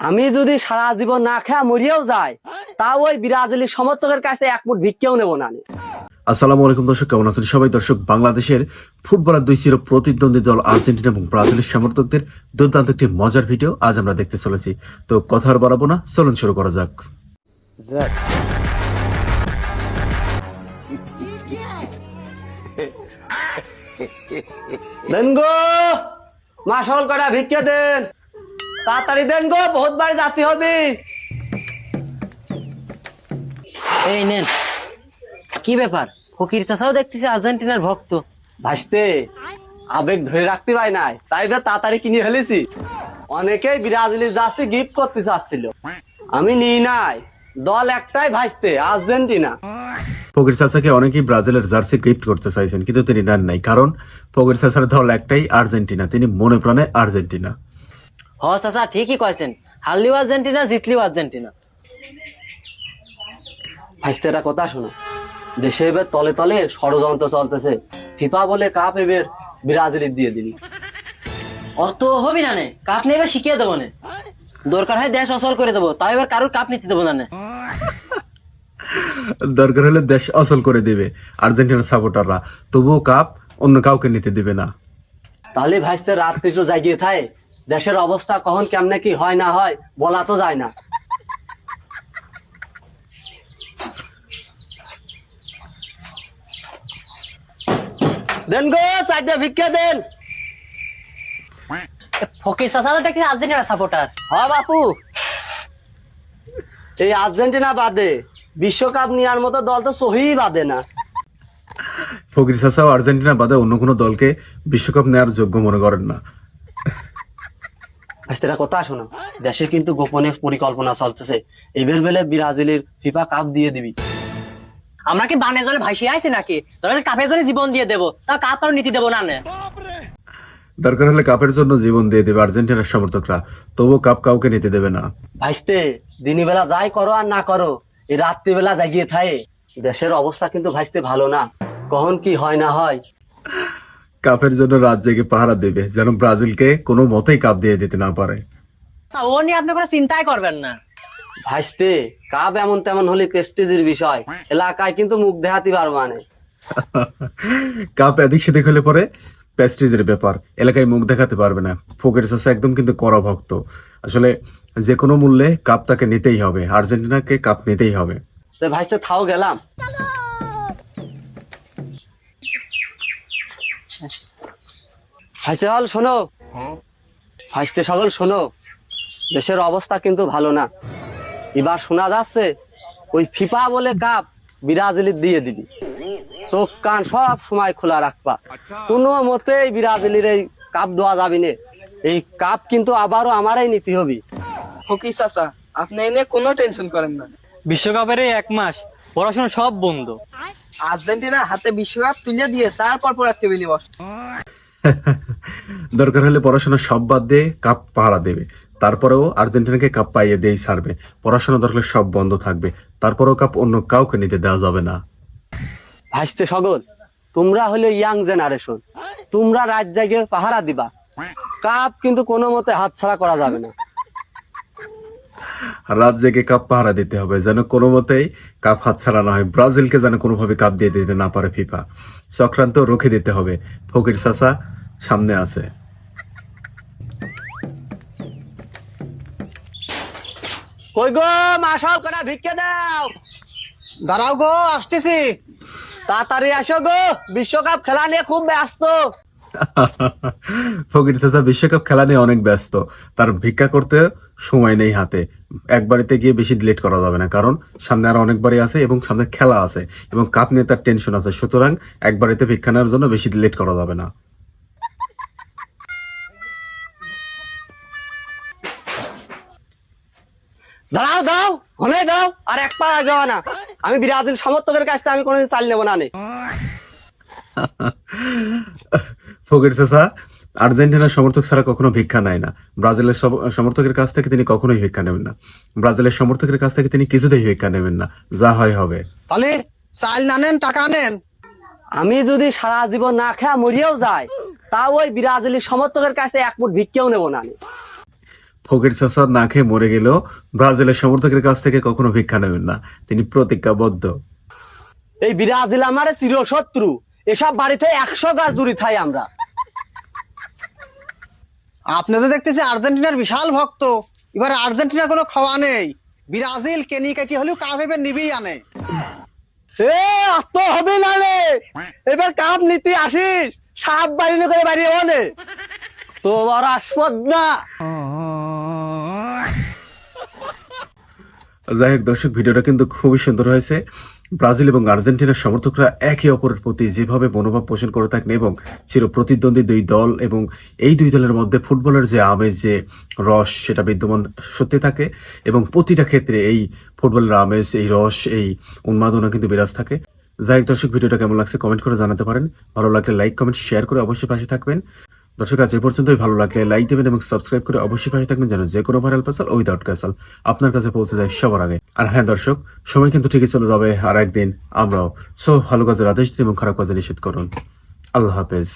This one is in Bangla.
আমি যদি সারা জীবন না খেয়া মরিয়াও যাই, তাও ওই ব্রাজিলের সমর্থকের কাছে এক মুঠ ভিক্ষাও নেব না। আসসালামু আলাইকুম দর্শক, কেমন আছেন সবাই? দর্শক, বাংলাদেশের ফুটবলার দুই চির প্রতিদ্বন্দ্বী দল আর্জেন্টিনা এবং ব্রাজিলের সমর্থকদের দুর্দান্ত একটি মজার ভিডিও আজ আমরা দেখতে চলেছি। তো কথা আর বাড়াবো না, চলুন শুরু করা যাক। দেন গো মা, সকল কটা ভিক্ষা দেন, তাড়াতাড়ি দেন গো, বহুত বাড়ি যাতে হবে। এই নেন। কি ব্যাপার? ফকির চাচাও দেখতেছি আর্জেন্টিনার ভক্ত। ভাসতে আবেগ ধরে রাখতে পাই নাই, তাই বা তাড়াতাড়ি কিনে ফেলেছি। অনেকেই ব্রাজিলের জার্সি গিফট করতে চাচ্ছিল, আমি নিই নাই। দল একটাই ভাসতে, আর্জেন্টিনা। ফকির চাচাকে অনেকেই ব্রাজিলের জার্সি গিফট করতে চাইছেন, কিন্তু তিনি নেন নাই, কারণ ফকির চাচার দল একটাই, আর্জেন্টিনা। তিনি মনে প্রাণে আর্জেন্টিনা। হ চাচা, ঠিকই কয়েছেন। হারলিও আর্জেন্টিনা, জিতলিও আর্জেন্টিনা। ভাসতে একটা কথা শোনো, দেশে এবার তলে তলে ষড়যন্ত্র চলতেছে। ফিফা বলে কাপ এবার ব্রাজিলের দিয়ে দিবি। অত হবি না নে, কাপ নিয়ে এবার শিখিয়ে দেবো না। দরকার হয় দেশ অচল করে দেবো, তাও এবার কারোর কাপ নিতে দেবো না নে। দরকার হলে দেশ অচল করে দিবে আর্জেন্টিনার সাপোর্টাররা, তবুও কাপ অন্য কাউকে নিতে দিবে না। তাহলে ভাইসতে রাত্রি তো জাগিয়ে থাকে, দেশের অবস্থা কখন কেমনে কি হয় না হয় বলা তো যায় না। দেন গো চারটা ভিক্ষা দেন। ফকির চাচাও দেখছি আর্জেন্টিনার সাপোর্টার। হ্যাঁ বাপু, এই আর্জেন্টিনা বাদে বিশ্বকাপ নেওয়ার মতো দল তো সহি বাদে না। ফকির চাচাও আর্জেন্টিনা বাদে অন্য কোনো দলকে বিশ্বকাপ নেওয়ার যোগ্য মনে করেন না। ভাইস্তেরা কথা শোনো, দেশে কিন্তু গোপনে পরিকল্পনা চলতেছে, এবার বেলে ব্রাজিলের ফিফা কাপ দিয়ে দিবি। আমরা কি বানে জলে ভাসিয়ে আইছি নাকি? ধরেন কাপের জন্য জীবন দিয়ে দেবো, তা কাপ কারো নীতি দেবো না নে। দরকার হলে কাপের জন্য জীবন দিয়ে দেবে আর্জেন্টিনার সমর্থকরা, তবুও কাপ কাউকে নিতে দেবে না। ভাইস্তে দিনী বেলা যাই করো আর না করো, এই রাত্রিবেলা জাগিয়ে থাকে। দেশের অবস্থা কিন্তু ভাইস্তে ভালো না, কখন কি হয় না হয়। কাপের জন্য রাত জেগে পাহারা দেবে, যেন ব্রাজিলকে কোনো মতেই কাপ দিয়ে দিতে না পারে। ও নিয়ে আপনি কোনো চিন্তাই করবেন না। ভাইস্তে কাপ এমন তেমন হলে প্রেস্টিজের বিষয়, এলাকায় কিন্তু মুখ দেখাতে পারবো না। কাপ এদিক সেদিক হলে পরে প্রেস্টিজের ব্যাপার, এলাকায় মুখ দেখাতে পারবে না। ফকির চাচা একদম কিন্তু কড়া ভক্ত। আসলে যে কোনো মূল্যে কাপ তাকে নিতেই হবে, আর্জেন্টিনাকে কাপ নিতেই হবে। তো ভাইস্তে থাও গেলাম। ভাইস্তে সকল শোনো, ভাইস্তে সকল শোনো, দেশের অবস্থা কিন্তু ভালো না। এবার শোনা যাচ্ছে ওই ফিফা বলে কাপ ব্রাজিলের দিয়ে দিবি। চোখ কান সব সময় খোলা রাখবা, কোনো মতেই ব্রাজিলের এই কাপ দেওয়া যাবি না। এই কাপ কিন্তু আবারও আমারই নিতে হবে। ফকির চাচা, আপনি এনে কোনো টেনশন করেন না। বিশ্বকাপের এই এক মাস পড়াশোনা সব বন্ধ। আর্জেন্টিনার হাতে বিশ্বকাপ তুলে দিয়ে তারপর পর টেবিলে বস। দরকার হলে পড়াশোনা সব বাদ দিয়ে কাপ পাহারা দেবে, তারপরেও আর্জেন্টিনাকে কাপ পাইয়ে দিয়েই ছাড়বে। পড়াশোনা দরকার সব বন্ধ থাকবে, তারপরেও কাপ অন্য কাউকে নিতে দেওয়া যাবে না। ভাইস্তে সকল, তোমরা হলে ইয়াং জেনারেশন, তোমরা রাত জাগে পাহারা দিবা। কাপ কিন্তু কোনো মতে হাতছাড়া করা যাবে না। রাত জেগে কাপ পাহারা দিতে হবে, যেন কোনো মতেই কাপ হাতছাড়া না হয়। ব্রাজিলকে যেন কোনোভাবে কাপ দিয়ে দিতে না পারে ফিফা। চক্রান্ত রুখে দিতে হবে। ফকির চাচা সামনে আছে। কই গো মাসাল কটা ভিক্ষা দাও। দাঁড়াও গো, আসতেছি। তাড়াতাড়ি আসো গো, বিশ্বকাপ খেলা নিয়ে খুব ব্যস্ত। ফকির চাচা বিশ্বকাপ খেলা নিয়ে অনেক ব্যস্ত, তার ভিক্ষা করতে সময় নেই হাতে। এক বাড়িতে গিয়ে বেশি লেট করা যাবে না, কারণ সামনে আরো অনেক বাড়ি আছে এবং সামনে খেলা আছে এবং কাপ নিয়ে তার টেনশন আছে। সুতরাং এক বাড়িতে ভিক্ষা নেওয়ার জন্য বেশি লেট করা যাবে না। দাঁড়াও দাও, হলে দাও, আর এক পা যাওয়া না। আমি ব্রাজিল সমর্থকের কাছ থেকে আমি কোনোদিন চাল নেবো না। ফকির চাচা আর্জেন্টিনার সমর্থক ছাড়া কখনো ভিক্ষা নেয় না। ব্রাজিলের সমর্থকের কাছ থেকে তিনি কখনোই ভিক্ষা নেবেন না। ব্রাজিলের সমর্থকের কাছ থেকে তিনি কিছুতেই ভিক্ষা নেবেন না, যা হয় হবে। তাহলে চাল না নেন, টাকা নেন। আমি যদি সারা জীবন না খেয়া মরিয়াও যাই, তাও ওই ব্রাজিলের সমর্থকের কাছে এক মুঠ ভিক্ষাও নেবো না। ফকির চাচা না খেয়ে মরে গেলেও ব্রাজিলের সমর্থকের কাছ থেকে কখনো ভিক্ষা নেবেন না, তিনি প্রতিজ্ঞাবদ্ধ। এই ব্রাজিল আমার চিরশত্রু, এসব বাড়িতে 100 গাছ দূরে থাই আমরা। আপনি তো দেখতেছি আর্জেন্টিনার বিশাল ভক্ত, এবার আর্জেন্টিনার কোনো খাওয়া নেই, ব্রাজিল কেনি কাটি হলেও কাপ এবার নিবেই আনে। এ আস্ত হবে না রে, এবার কাপ নিতে আসিস, সাপ বাইরে করে বাইরে ওনে তোমার আসপদ না। যাই হোক দর্শক, ভিডিওটা কিন্তু খুবই সুন্দর হয়েছে। ব্রাজিল এবং আর্জেন্টিনার সমর্থকরা একে অপরের প্রতি যেভাবে মনোভাব পোষণ করে থাকেন এবং চির প্রতিদ্বন্দ্বী দুই দল এবং এই দুই দলের মধ্যে ফুটবলের যে আমেজ, যে রস, সেটা বিদ্যমান সত্যি থাকে এবং প্রতিটা ক্ষেত্রে এই ফুটবলের আমেজ, এই রস, এই উন্মাদনা কিন্তু বিরাজ থাকে। যাই হোক দর্শক, ভিডিওটা কেমন লাগছে কমেন্ট করে জানাতে পারেন। ভালো লাগলে লাইক, কমেন্ট, শেয়ার করে অবশ্যই পাশে থাকবেন। দর্শক আজ এ পর্যন্তই। ভালো লাগলে লাইক দেবেন এবং সাবস্ক্রাইব করে অবশ্যই পাশে থাকবেন, যেন যে কোনো ভাইরাল পেছাল উইদাউট ক্যাসাল আপনার কাছে পৌঁছে যায় সবার আগে। আর হ্যাঁ দর্শক, সময় কিন্তু ঠিকই চলে যাবে আর একদিন আমরাও। সো ভালো কাজের আদেশ দিন এবং খারাপ কাজে নিষেধ করুন। আল্লাহ হাফেজ।